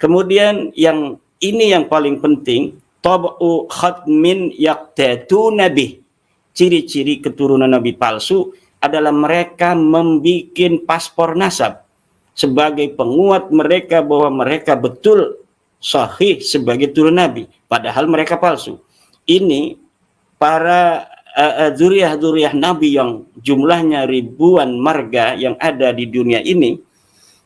Kemudian yang ini yang paling penting, tab'u khatmin yaqtatu nabi. Ciri-ciri keturunan nabi palsu adalah mereka membikin paspor nasab sebagai penguat mereka bahwa mereka betul sahih sebagai turun nabi, padahal mereka palsu. Ini para zuriyah-zuriyah nabi yang jumlahnya ribuan marga yang ada di dunia ini,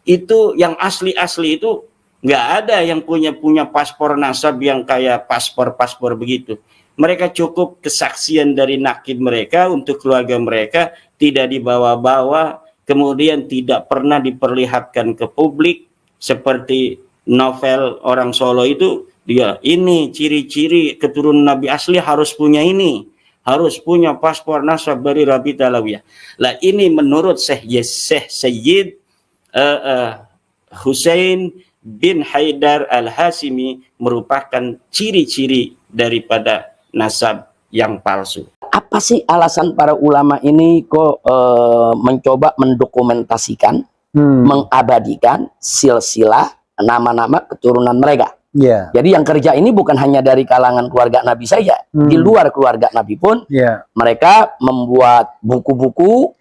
itu yang asli-asli itu nggak ada yang punya paspor nasab yang kayak paspor begitu. Mereka cukup kesaksian dari nakib mereka untuk keluarga mereka, tidak dibawa-bawa, kemudian tidak pernah diperlihatkan ke publik seperti novel orang Solo itu. Dia ini ciri-ciri keturunan Nabi asli harus punya ini, harus punya paspor nasab dari Rabita Alawiyah. Lah ini menurut Syekh Sayyid Husain bin Haidar Al-Hasimi merupakan ciri-ciri daripada nasab yang palsu. Apa sih alasan para ulama ini kok mencoba mendokumentasikan, mengabadikan silsilah nama-nama keturunan mereka? Jadi yang kerja ini bukan hanya dari kalangan keluarga Nabi saja, di luar keluarga Nabi pun mereka membuat buku-buku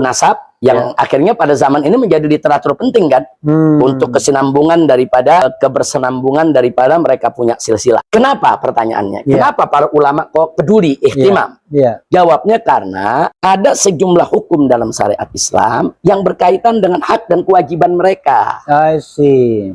nasab yang akhirnya pada zaman ini menjadi literatur penting kan, untuk kesinambungan daripada kebersenambungan daripada mereka punya silsilah. Kenapa pertanyaannya? Kenapa para ulama kok peduli, ihtimam? Jawabnya karena ada sejumlah hukum dalam syariat Islam yang berkaitan dengan hak dan kewajiban mereka. I see.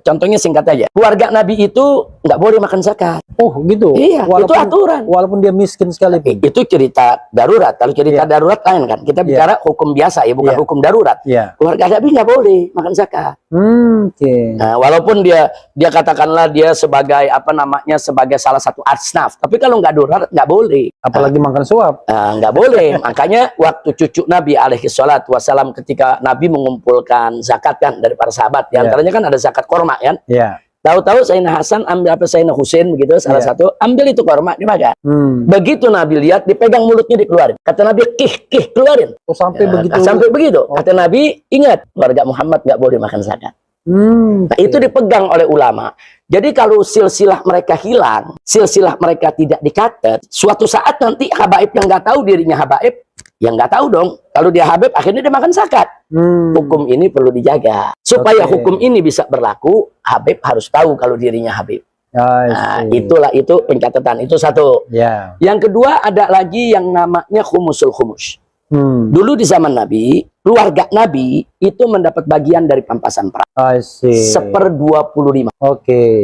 Contohnya singkat aja. Keluarga Nabi itu nggak boleh makan zakat. Oh gitu. Iya, itu aturan. Walaupun dia miskin sekali. Itu cerita darurat. Kalau cerita darurat lain kan. Kita bicara hukum biasa ya, bukan hukum darurat. Keluarga Nabi nggak boleh makan zakat. Nah, walaupun dia katakanlah dia sebagai sebagai salah satu asnaf, tapi kalau nggak darurat nggak boleh. Apalagi makan suap. Nggak boleh. Makanya waktu cucu Nabi alaihi salatu wassalam ketika Nabi mengumpulkan zakat kan dari para sahabat, di antaranya kan ada zakat korma kan. Tahu-tahu Sayyidina Hasan ambil Sayyidina Husain begitu, salah satu ambil itu korma dimakan. Begitu Nabi lihat, dipegang mulutnya dikeluarin. Kata Nabi, kih keluarin. Oh, sampai begitu. Sampai begitu. Kata Nabi, ingat keluarga Muhammad nggak boleh makan zakat. Nah, itu dipegang oleh ulama. Jadi kalau silsilah mereka hilang, silsilah mereka tidak dikatet, suatu saat nanti habaib yang nggak tahu dirinya habaib, yang nggak tahu dong. Kalau dia habib, akhirnya dia makan zakat. Hukum ini perlu dijaga. Supaya hukum ini bisa berlaku, habib harus tahu kalau dirinya habib. Nah, itu pencatatan. Itu satu. Yang kedua ada lagi yang namanya khumusul khumus. Dulu di zaman Nabi, keluarga Nabi itu mendapat bagian dari pampasan perang. 1/25.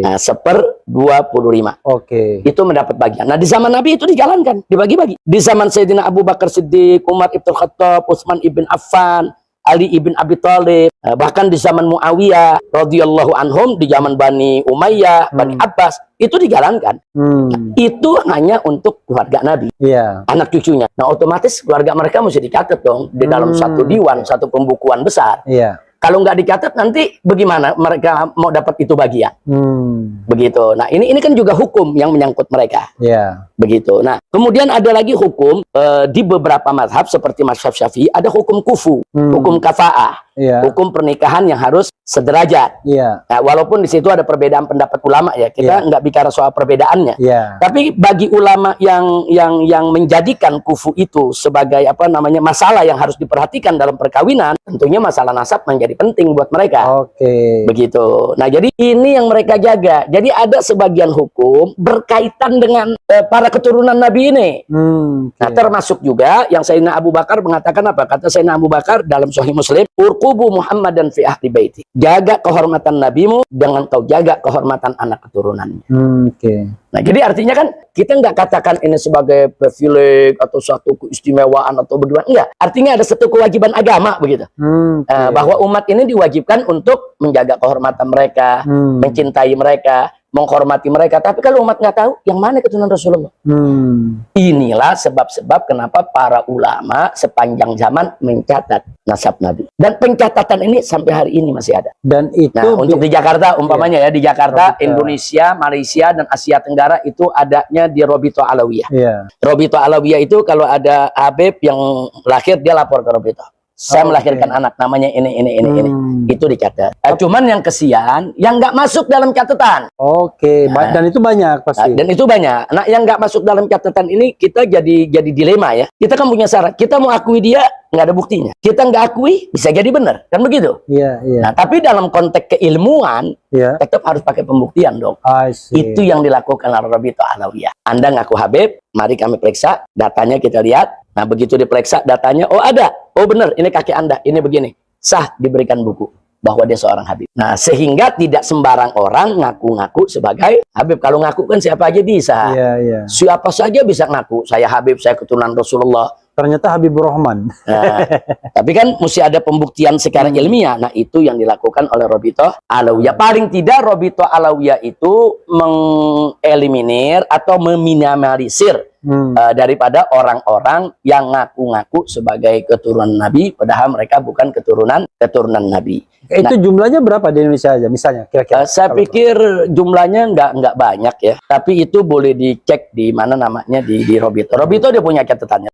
Nah, 1/25. Itu mendapat bagian. Nah, di zaman Nabi itu dijalankan, dibagi-bagi. Di zaman Sayyidina Abu Bakar Siddiq, Umar ibn Khattab, Utsman ibn Affan, Ali ibn Abi Thalib, bahkan di zaman Muawiyah radhiyallahu anhum, di zaman Bani Umayyah, Bani Abbas, itu dijalankan. Itu hanya untuk keluarga Nabi, anak cucunya. Nah, otomatis keluarga mereka mesti dicatat dong di dalam satu diwan, satu pembukuan besar. Kalau nggak dicatat nanti bagaimana mereka mau dapat itu bagian? Begitu. Nah, ini kan juga hukum yang menyangkut mereka. Begitu. Nah, kemudian ada lagi hukum di beberapa mazhab seperti mazhab Syafi'i ada hukum kufu, hukum kafa'ah, hukum pernikahan yang harus sederajat. Nah, walaupun di situ ada perbedaan pendapat ulama ya, kita nggak bicara soal perbedaannya. Tapi bagi ulama yang menjadikan kufu itu sebagai masalah yang harus diperhatikan dalam perkawinan, tentunya masalah nasab menjadi penting buat mereka. Begitu. Nah, jadi ini yang mereka jaga. Jadi ada sebagian hukum berkaitan dengan para keturunan Nabi ini. Nah, termasuk juga yang Sayyidina Abu Bakar mengatakan apa? Kata Sayyidina Abu Bakar dalam Sahih Muslim, urqubu Muhammadan fi ahli baiti. Jaga kehormatan nabimu dengan kau jaga kehormatan anak keturunannya. Nah, jadi artinya kan kita nggak katakan ini sebagai privilege atau suatu keistimewaan atau berdua, enggak. Artinya ada satu kewajiban agama begitu. Bahwa umat ini diwajibkan untuk menjaga kehormatan mereka, mencintai mereka, menghormati mereka. Tapi kalau umat nggak tahu, yang mana keturunan Rasulullah? Inilah sebab-sebab kenapa para ulama sepanjang zaman mencatat nasab Nabi. Dan pencatatan ini sampai hari ini masih ada. Dan itu untuk di Jakarta umpamanya ya, di Jakarta, Indonesia, Malaysia dan Asia Tenggara itu adanya di Robito Alawiyah. Robito Alawiyah itu kalau ada Habib yang lahir dia lapor ke Robito. Saya Oke. melahirkan anak namanya ini. Itu dicatat. Cuman yang kesian, yang nggak masuk dalam catatan. Oke, Nah. dan itu banyak pasti. Dan itu banyak. Nah, yang nggak masuk dalam catatan ini kita jadi dilema ya. Kita kan punya syarat. Kita mau akui dia nggak ada buktinya. Kita nggak akui bisa jadi benar, kan begitu. Iya, iya. Nah, tapi dalam konteks keilmuan Iya. tetap harus pakai pembuktian dong. I see. Itu yang dilakukan oleh Rabithah Alawiyah. Anda ngaku Habib, mari kami periksa, datanya kita lihat. Nah, begitu diperiksa datanya, oh ada, oh benar, ini kaki Anda, ini begini. Sah diberikan buku bahwa dia seorang Habib. Nah, sehingga tidak sembarang orang ngaku-ngaku sebagai Habib. Kalau ngaku kan siapa aja bisa. Iya, iya. Siapa saja bisa ngaku, saya Habib, saya keturunan Rasulullah. Ternyata Habibur Rahman. Nah, tapi kan mesti ada pembuktian secara ilmiah. Nah, itu yang dilakukan oleh Rabithah Alawiyah. Paling tidak Rabithah Alawiyah itu mengeliminir atau meminimalisir daripada orang-orang yang ngaku-ngaku sebagai keturunan Nabi, padahal mereka bukan keturunan Nabi. Itu jumlahnya berapa di Indonesia aja misalnya kira-kira? Saya pikir jumlahnya nggak banyak ya, tapi itu boleh dicek di mana namanya di Rabithah. Rabithah dia punya catatannya.